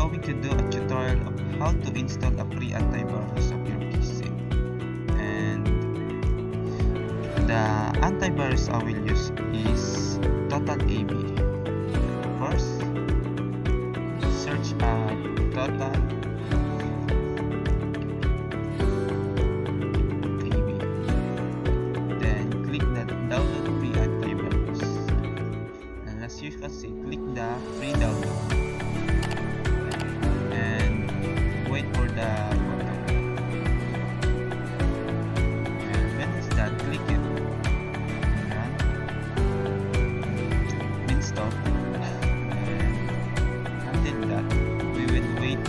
going to do a tutorial of how to install a free antivirus of your PC. And the antivirus I will use is Total AB. First, search Total AB. Then click the download free antivirus. And as you can see, click the free download. Wait for the button, and when it's done, click it and run, install, and until that we will wait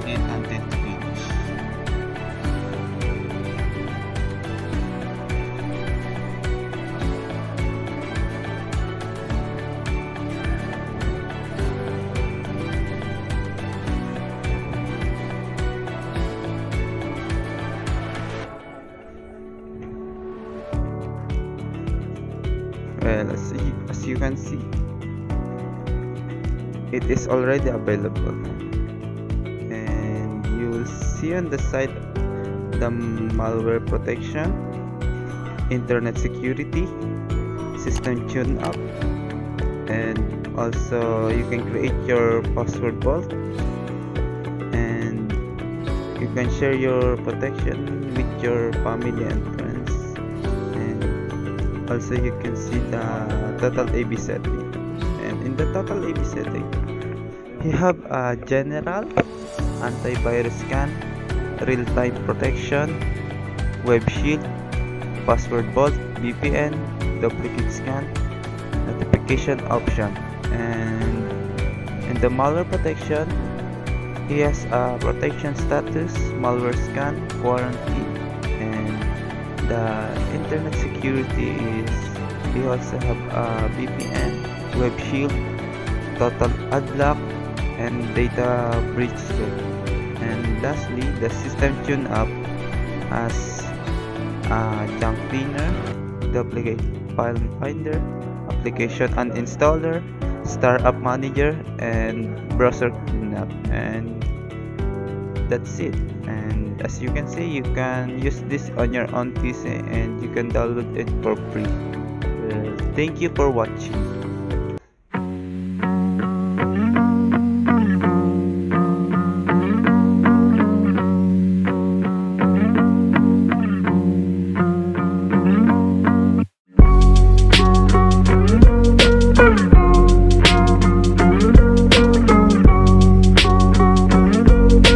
it until to finish. Well, as you can see, it is already available, and you will see on the side the malware protection, internet security, system tune up, and also you can create your password vault, and you can share your protection with your family and friends. Also, you can see the Total AB setting, and in the Total AB setting you have a general, antivirus scan, real-time protection, web shield, password vault, VPN, duplicate scan, notification option. And in the malware protection, he has a protection status, malware scan, quarantine, and the internet security is we also have a VPN, web shield, total ad block, and data breach check. And lastly, the system tune up has a junk cleaner, duplicate file finder, application uninstaller, startup manager, and browser cleanup. And that's it. And as you can see, you can use this on your own PC and you can download it for free. Thank you for watching.